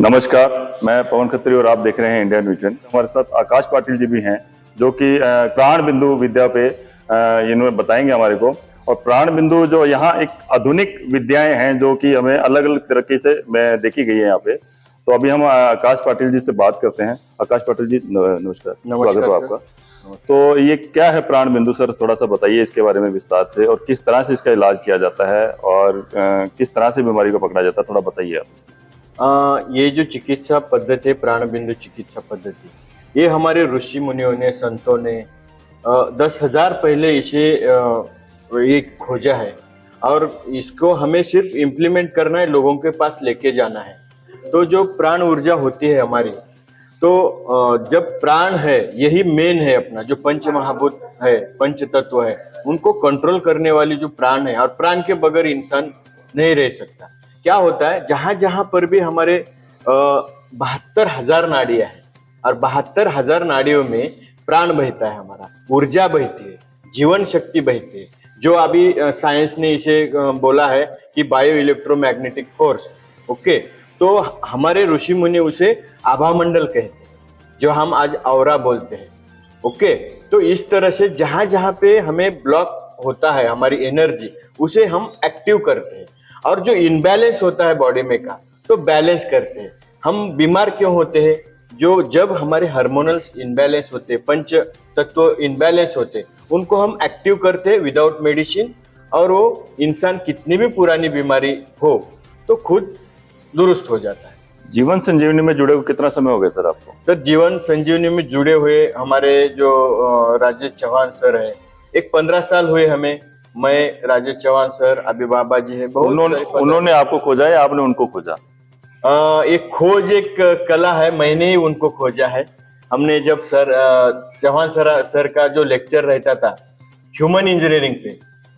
नमस्कार, मैं पवन खत्री और आप देख रहे हैं इंडियन विजन। हमारे साथ आकाश पाटिल जी भी हैं जो कि प्राण बिंदु विद्या पे इन्होंने बताएंगे हमारे को। और प्राण बिंदु जो यहाँ एक आधुनिक विद्याएं हैं जो कि हमें अलग अलग तरीके से देखी गई है यहाँ पे। तो अभी हम आकाश पाटिल जी से बात करते हैं। आकाश पाटिल जी नमस्कार, स्वागत है आपका। तो ये क्या है प्राण बिंदु सर, थोड़ा सा बताइए इसके बारे में विस्तार से, और किस तरह से इसका इलाज किया जाता है और किस तरह से बीमारी को पकड़ा जाता है, थोड़ा बताइए आप। ये जो चिकित्सा पद्धति है, प्राण बिंदु चिकित्सा पद्धति, ये हमारे ऋषि मुनियों ने, संतों ने 10,000 पहले इसे ये खोजा है और इसको हमें सिर्फ इम्प्लीमेंट करना है, लोगों के पास लेके जाना है। तो जो प्राण ऊर्जा होती है हमारी, तो जब प्राण है, यही मेन है अपना, जो पंच महाभूत है, पंच तत्व है, उनको कंट्रोल करने वाली जो प्राण है, और प्राण के बगैर इंसान नहीं रह सकता। क्या होता है, जहां जहां पर भी हमारे 72,000 नाड़ियां हैं और 72,000 नाड़ियों में प्राण बहता है, हमारा ऊर्जा बहती है, जीवन शक्ति बहती है, जो अभी साइंस ने इसे बोला है कि बायो इलेक्ट्रोमैग्नेटिक फोर्स। ओके, तो हमारे ऋषि मुनि उसे आभा मंडल कहते हैं, जो हम आज औरा बोलते हैं। ओके, तो इस तरह से जहां जहां पे हमें ब्लॉक होता है हमारी एनर्जी, उसे हम एक्टिव करते हैं, और जो इनबैलेंस होता है बॉडी में का, तो बैलेंस करते हैं। हम बीमार क्यों होते हैं? जब हमारे हार्मोनल इनबैलेंस होते हैं, पंच तत्व इनबैलेंस होते हैं, उनको हम एक्टिव करते हैं विदाउट मेडिसिन, और वो इंसान कितनी भी पुरानी बीमारी हो तो खुद दुरुस्त हो जाता है। जीवन संजीवनी में जुड़े हुए कितना समय हो गया सर आपको? सर, जीवन संजीवनी में जुड़े हुए हमारे जो राजेश चौहान सर है, एक 15 साल हुए हमें। मैं, राजेश चौहान सर, अभी बाबा जी है, उन्होंने आपको खोजा या आपने उनको खोजा? एक खोज, एक कला है, मैंने ही उनको खोजा है। हमने जब चौहान सर का जो लेक्चर रहता था ह्यूमन इंजीनियरिंग पे,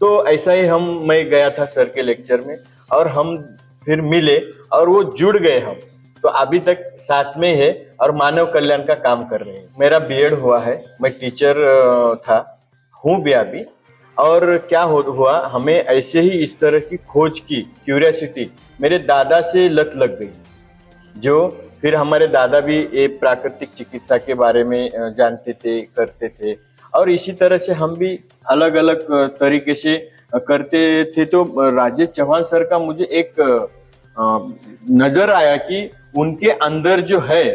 तो ऐसा ही मैं गया था सर के लेक्चर में, और हम फिर मिले और वो जुड़ गए हम। तो अभी तक साथ में है और मानव कल्याण का काम कर रहे हैं। मेरा बीएड हुआ है, मैं टीचर हूँ भी अभी। और क्या हुआ, हमें ऐसे ही इस तरह की खोज की क्यूरियोसिटी मेरे दादा से लत लग गई, जो फिर हमारे दादा भी एक प्राकृतिक चिकित्सा के बारे में जानते थे, करते थे, और इसी तरह से हम भी अलग अलग तरीके से करते थे। तो राजेश चौहान सर का मुझे एक नजर आया कि उनके अंदर जो है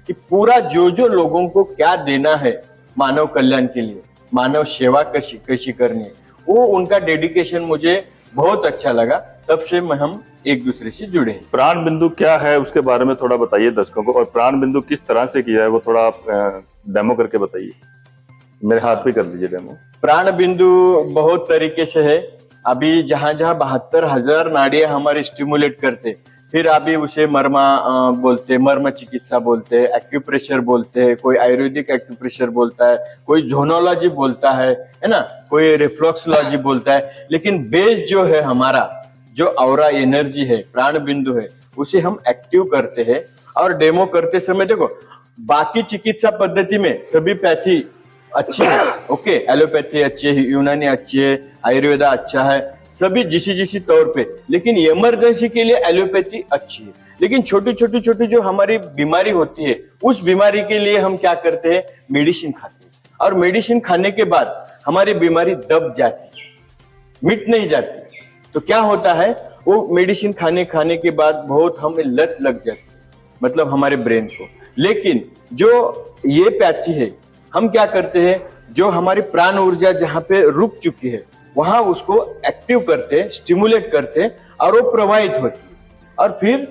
कि पूरा जो लोगों को क्या देना है मानव कल्याण के लिए, मानव सेवा कैसी करनी है, वो उनका डेडिकेशन मुझे बहुत अच्छा लगा। तब से हम एक दूसरे से जुड़े हैं। प्राण बिंदु क्या है उसके बारे में थोड़ा बताइए दर्शकों को, और प्राण बिंदु किस तरह से किया है वो थोड़ा आप डेमो करके बताइए। मेरे हाथ पे कर दीजिए डेमो। प्राण बिंदु बहुत तरीके से है। अभी जहां जहां 72,000 नाड़ियां हमारे स्टिमुलेट करते, फिर अभी उसे मर्मा बोलते, मर्म चिकित्सा बोलते, एक्यूप्रेशर बोलते हैं, कोई आयुर्वेदिक एक्यूप्रेशर बोलता है, कोई जोनोलॉजी बोलता है ना, कोई रिफ्लक्सोलॉजी बोलता है। लेकिन बेस जो है हमारा, जो औरा एनर्जी है, प्राण बिंदु है, उसे हम एक्टिव करते हैं। और डेमो करते समय देखो, बाकी चिकित्सा पद्धति में सभी पैथी अच्छी है, ओके, एलोपैथी अच्छी है, यूनानी अच्छी है, आयुर्वेदा अच्छा है, सभी जिसी तौर पे। लेकिन इमरजेंसी के लिए एलोपैथी अच्छी है। लेकिन छोटी जो हमारी बीमारी होती है, उस बीमारी के लिए हम क्या करते हैं, मेडिसिन खाते हैं, और मेडिसिन खाने के बाद हमारी बीमारी दब जाती है, मिट नहीं जाती। तो क्या होता है, वो मेडिसिन खाने के बाद बहुत हमें लत लग जाती है, मतलब हमारे ब्रेन को। लेकिन जो ये पैथी है, हम क्या करते हैं, जो हमारी प्राण ऊर्जा जहां पे रुक चुकी है, वहां उसको एक्टिव करते, स्टिमुलेट करते, और वो प्रवाहित होती है, और फिर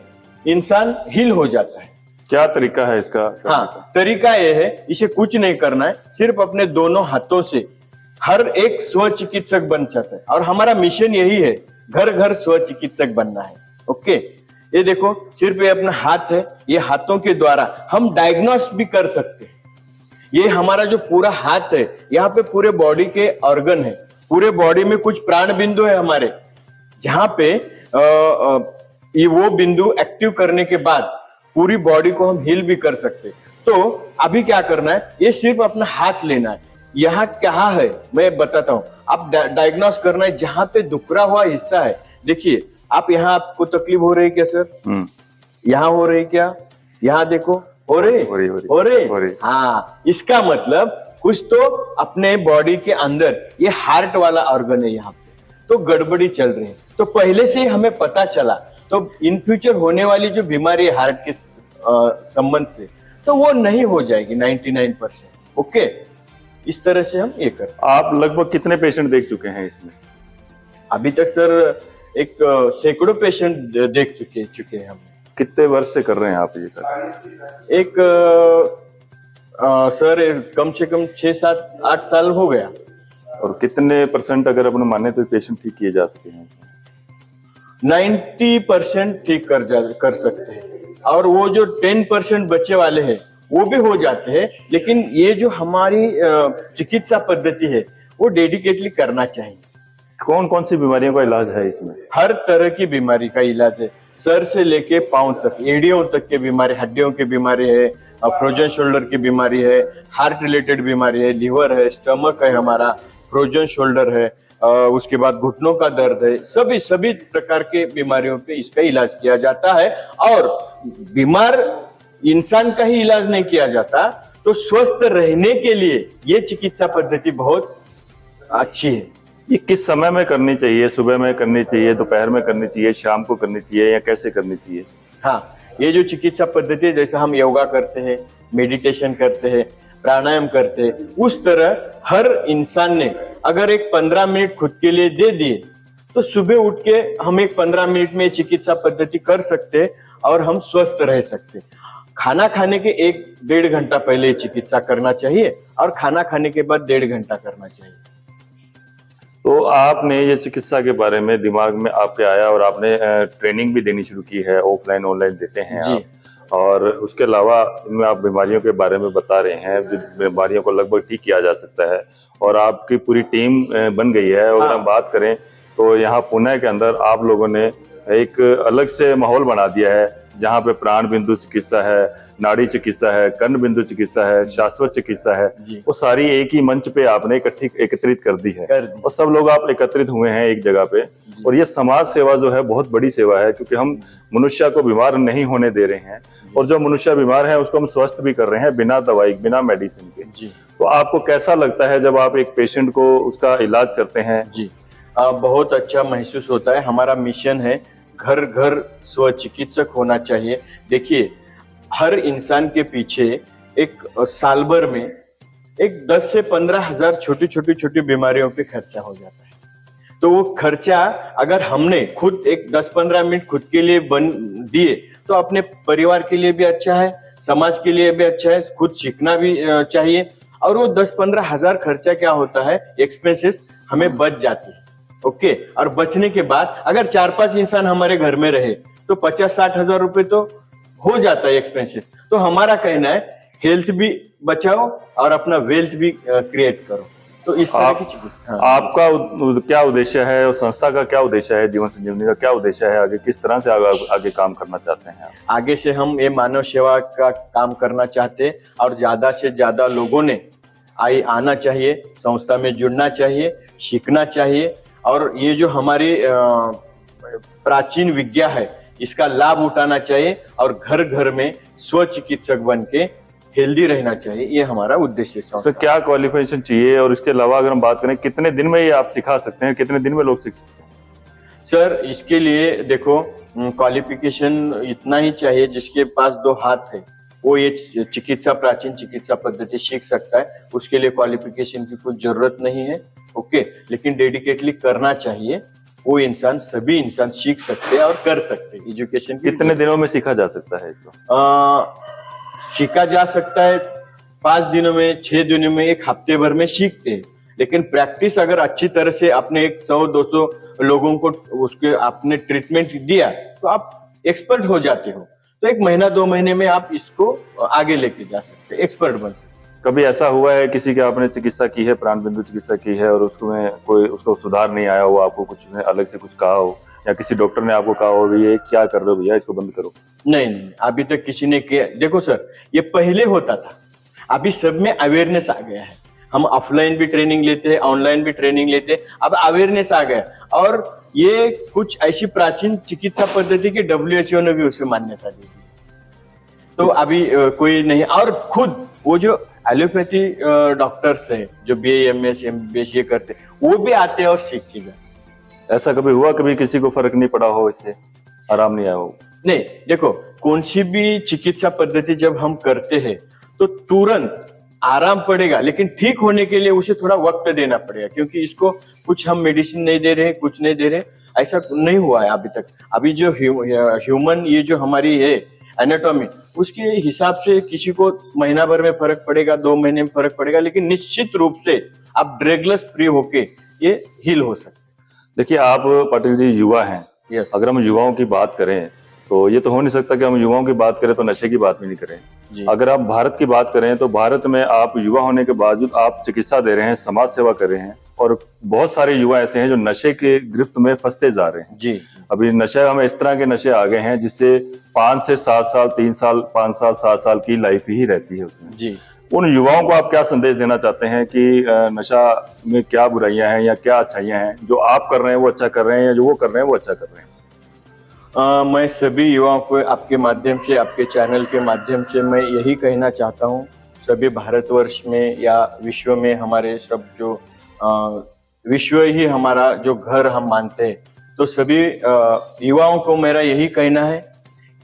इंसान हील हो जाता है। क्या तरीका है इसका? हाँ, तरीका ये है, इसे कुछ नहीं करना है, सिर्फ अपने दोनों हाथों से हर एक स्व चिकित्सक बन जाता है। और हमारा मिशन यही है, घर घर स्व चिकित्सक बनना है। ओके, ये देखो, सिर्फ ये अपना हाथ है, ये हाथों के द्वारा हम डायग्नोस भी कर सकते हैं। ये हमारा जो पूरा हाथ है, यहाँ पे पूरे बॉडी के ऑर्गन है, पूरे बॉडी में कुछ प्राण बिंदु है हमारे, जहां पे ये वो बिंदु एक्टिव करने के बाद पूरी बॉडी को हम हील भी कर सकते। तो अभी क्या करना है, ये सिर्फ अपना हाथ लेना है, यहाँ क्या है मैं बताता हूँ। आप डायग्नोस करना है, जहां पे दुखरा हुआ हिस्सा है। देखिए, आप यहाँ, आपको तकलीफ हो रही है क्या सर? यहाँ हो रही क्या? यहाँ देखो, हो रही हो रही। हो रही। हाँ, इसका मतलब कुछ तो अपने बॉडी के अंदर, ये हार्ट वाला ऑर्गन है यहाँ पे, तो गड़बड़ी चल रही है। तो पहले से ही हमें पता चला, तो इन फ्यूचर होने वाली जो बीमारी है हार्ट के संबंध से, तो वो नहीं हो जाएगी 99%। ओके, इस तरह से हम ये करते हैं। आप लगभग कितने पेशेंट देख चुके हैं इसमें? अभी तक सर एक सैकड़ों पेशेंट देख चुके हैं हम। कितने वर्ष से कर रहे हैं आप ये कर? एक सर कम से कम 6, 7, 8 साल हो गया। और कितने % अगर अपने माने तो पेशेंट ठीक किए जा सके हैं? 90% ठीक कर सकते हैं, और वो जो 10% बचे वाले हैं वो भी हो जाते हैं। लेकिन ये जो हमारी चिकित्सा पद्धति है वो डेडिकेटली करना चाहिए। कौन कौन सी बीमारियों का इलाज है इसमें? हर तरह की बीमारी का इलाज है, सर से लेके पांव तक, एड़ियों तक की बीमारी, हड्डियों की बीमारी है, फ्रोजन शोल्डर की बीमारी है, हार्ट रिलेटेड बीमारी है, लीवर है, स्टमक है, हमारा फ्रोजन शोल्डर है, उसके बाद घुटनों का दर्द है, सभी प्रकार के बीमारियों पे इसका इलाज किया जाता है। और बीमार इंसान का ही इलाज नहीं किया जाता, तो स्वस्थ रहने के लिए ये चिकित्सा पद्धति बहुत अच्छी है। ये किस समय में करनी चाहिए? सुबह में करनी चाहिए, दोपहर में करनी चाहिए, शाम को करनी चाहिए, या कैसे करनी चाहिए? हाँ, ये जो चिकित्सा पद्धति है, जैसे हम योगा करते हैं, मेडिटेशन करते हैं, प्राणायाम करते हैं, उस तरह हर इंसान ने अगर एक 15 मिनट खुद के लिए दे दिए, तो सुबह उठ के हम एक 15 मिनट में चिकित्सा पद्धति कर सकते हैं और हम स्वस्थ रह सकते। खाना खाने के 1-1.5 घंटा पहले चिकित्सा करना चाहिए, और खाना खाने के बाद 1.5 घंटा करना चाहिए। तो आपने ये चिकित्सा के बारे में दिमाग में आपके आया, और आपने ट्रेनिंग भी देनी शुरू की है, ऑफलाइन ऑनलाइन देते हैं जी। आप, और उसके अलावा इनमें आप बीमारियों के बारे में बता रहे हैं, जिन बीमारियों को लगभग ठीक किया जा सकता है, और आपकी पूरी टीम बन गई है। और अगर हम बात करें तो यहाँ पुणे के अंदर आप लोगों ने एक अलग से माहौल बना दिया है, जहाँ पे प्राण बिंदु चिकित्सा है, नाड़ी चिकित्सा है, कर्ण बिंदु चिकित्सा है, शाश्वत चिकित्सा है, वो सारी एक ही मंच पे आपने एकत्रित कर दी है, और सब लोग आप एकत्रित हुए हैं एक जगह पे। और ये समाज सेवा जो है बहुत बड़ी सेवा है, क्योंकि हम मनुष्य को बीमार नहीं होने दे रहे हैं, और जो मनुष्य बीमार है उसको हम स्वस्थ भी कर रहे हैं बिना दवाई, बिना मेडिसिन के। तो आपको कैसा लगता है जब आप एक पेशेंट को उसका इलाज करते हैं? जी, बहुत अच्छा महसूस होता है। हमारा मिशन है घर घर स्व चिकित्सक होना चाहिए। देखिए, हर इंसान के पीछे एक साल भर में एक 10 से 15 हजार छोटी बीमारियों पे खर्चा हो जाता है। तो वो खर्चा अगर हमने खुद एक 10-15 मिनट खुद के लिए बन दिए, तो अपने परिवार के लिए भी अच्छा है, समाज के लिए भी अच्छा है, खुद सीखना भी चाहिए। और वो 10-15 हजार खर्चा क्या होता है, एक्सपेंसेस हमें बच जाती है। ओके, और बचने के बाद अगर 4-5 इंसान हमारे घर में रहे, तो 50-60 हजार रुपए तो हो जाता है एक्सपेंसेस। तो हमारा कहना है हेल्थ भी बचाओ और अपना वेल्थ भी क्रिएट करो। तो इस तरह की चिकित्सा। आपका क्या उद्देश्य है, और संस्था का क्या उद्देश्य है, जीवन संजीवनी का क्या उद्देश्य है, आगे किस तरह से आगे काम करना चाहते हैं? आगे से हम ये मानव सेवा का काम करना चाहते हैं, और ज्यादा से ज्यादा लोगों ने आना चाहिए, संस्था में जुड़ना चाहिए, सीखना चाहिए, और ये जो हमारी प्राचीन विद्या है इसका लाभ उठाना चाहिए, और घर घर में स्व चिकित्सक बन के हेल्दी रहना चाहिए। ये हमारा उद्देश्य है। तो क्या क्वालिफिकेशन चाहिए, और इसके अलावा अगर हम बात करें कितने दिन में ये आप सिखा सकते हैं, कितने दिन में लोग सीख सकते हैं? सर, इसके लिए देखो, क्वालिफिकेशन इतना ही चाहिए जिसके पास 2 हाथ है, वो ये प्राचीन चिकित्सा पद्धति सीख सकता है। उसके लिए क्वालिफिकेशन की कुछ जरूरत नहीं है। ओके, लेकिन डेडिकेटली करना चाहिए। वो इंसान, सभी इंसान सीख सकते हैं और कर सकते हैं। एजुकेशन कितने दिनों में सीखा जा सकता है इसको? सीखा जा सकता है 5 दिनों में, 6 दिनों में, 1 हफ्ते भर में सीखते हैं। लेकिन प्रैक्टिस अगर अच्छी तरह से आपने 100-200 लोगों को उसके आपने ट्रीटमेंट दिया, तो आप एक्सपर्ट हो जाते हो। तो 1 महीना 2 महीने में आप इसको आगे लेके जा सकते हैं, एक्सपर्ट बन सकते हैं। कभी ऐसा हुआ है किसी की आपने चिकित्सा की है, प्राण बिंदु चिकित्सा की है, और उसमें कोई उसको सुधार नहीं आया हो, आपको कुछ अलग से कुछ कहा हो, या किसी डॉक्टर ने आपको कहा हो ये क्या कर रहे हो भैया, इसको बंद करो? नहीं, अभी तक किसी ने किया। देखो सर, ये पहले होता था, अभी सब में अवेयरनेस आ गया है। हम ऑफलाइन भी ट्रेनिंग लेते हैं, ऑनलाइन भी ट्रेनिंग लेते हैं, अब अवेयरनेस आ गया। और ये कुछ ऐसी प्राचीन चिकित्सा पद्धति की WHO ने भी उसे मान्यता दी। तो अभी कोई नहीं। और खुद वो जो एलोपैथी डॉक्टर्स हैं जो BAMS MBBS ये करते, वो भी आते हैं और सीख के जाते। ऐसा कभी हुआ, कभी किसी को फर्क नहीं पड़ा हो, इससे आराम नहीं आया हो? नहीं, देखो कौन सी भी चिकित्सा पद्धति जब हम करते हैं तो तुरंत आराम पड़ेगा, लेकिन ठीक होने के लिए उसे थोड़ा वक्त देना पड़ेगा, क्योंकि इसको कुछ हम मेडिसिन नहीं दे रहे, कुछ नहीं दे रहे, ऐसा नहीं हुआ है अभी तक। अभी जो ह्यूमन ये जो हमारी है एनाटॉमी, उसके हिसाब से किसी को महीना भर में फर्क पड़ेगा, 2 महीने में फर्क पड़ेगा, लेकिन निश्चित रूप से आप ड्रगलेस फ्री होके ये हील हो सकते। देखिए, आप पाटिल जी युवा हैं। यस। अगर हम युवाओं की बात करें तो ये तो हो नहीं सकता कि हम युवाओं की बात करें तो नशे की बात भी नहीं करें। जी। अगर आप भारत की बात करें तो भारत में आप युवा होने के बावजूद आप चिकित्सा दे रहे हैं, समाज सेवा कर रहे हैं, और बहुत सारे युवा ऐसे हैं जो नशे के गिरफ्त में फंसते जा रहे हैं। जी। अभी नशा, हमें इस तरह के नशे आ गए हैं जिससे 5 से 7 साल, 3 साल, 5 साल, 7 साल की लाइफ ही रहती है उसमें। जी। उन युवाओं को आप क्या संदेश देना चाहते हैं कि नशा में क्या बुराइयां हैं या क्या अच्छाइयां हैं? जो आप कर रहे हैं वो अच्छा कर रहे हैं, या जो वो कर रहे हैं वो अच्छा कर रहे हैं? मैं सभी युवाओं को आपके माध्यम से, आपके चैनल के माध्यम से मैं यही कहना चाहता हूँ, सभी भारतवर्ष में या विश्व में, हमारे सब जो विश्व ही हमारा जो घर हम मानते हैं, तो सभी युवाओं को मेरा यही कहना है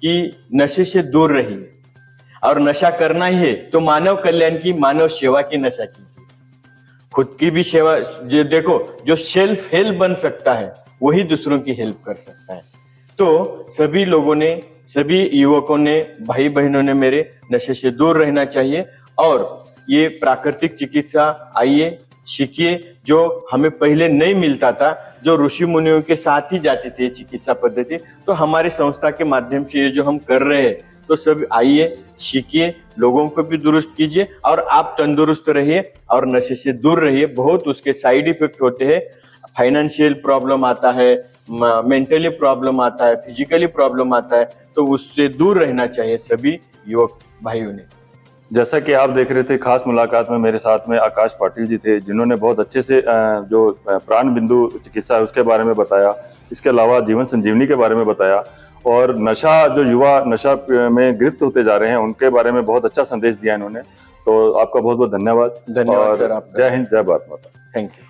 कि नशे से दूर रहिए, और नशा करना ही है तो मानव कल्याण की, मानव सेवा की नशा कीजिए। खुद की भी सेवा, जो देखो, जो सेल्फ हेल्प बन सकता है वही दूसरों की हेल्प कर सकता है। तो सभी लोगों ने, सभी युवकों ने, भाई बहनों ने मेरे नशे से दूर रहना चाहिए, और ये प्राकृतिक चिकित्सा आइए सीखिए, जो हमें पहले नहीं मिलता था, जो ऋषि मुनियों के साथ ही जाती थी चिकित्सा पद्धति, तो हमारी संस्था के माध्यम से ये जो हम कर रहे हैं, तो सब आइए सीखिए, लोगों को भी दुरुस्त कीजिए, और आप तंदुरुस्त रहिए और नशे से दूर रहिए। बहुत उसके साइड इफेक्ट होते हैं, फाइनेंशियल प्रॉब्लम आता है, मेंटली प्रॉब्लम आता है, फिजिकली प्रॉब्लम आता है, तो उससे दूर रहना चाहिए सभी युवक भाइयों ने। जैसा कि आप देख रहे थे, खास मुलाकात में मेरे साथ में आकाश पाटिल जी थे, जिन्होंने बहुत अच्छे से जो प्राण बिंदु चिकित्सा है उसके बारे में बताया, इसके अलावा जीवन संजीवनी के बारे में बताया, और नशा, जो युवा नशा में गिरफ्त होते जा रहे हैं उनके बारे में बहुत अच्छा संदेश दिया इन्होंने। तो आपका बहुत बहुत धन्यवाद। धन्यवाद सर, जय हिंद, जय भारत माता। Thank you.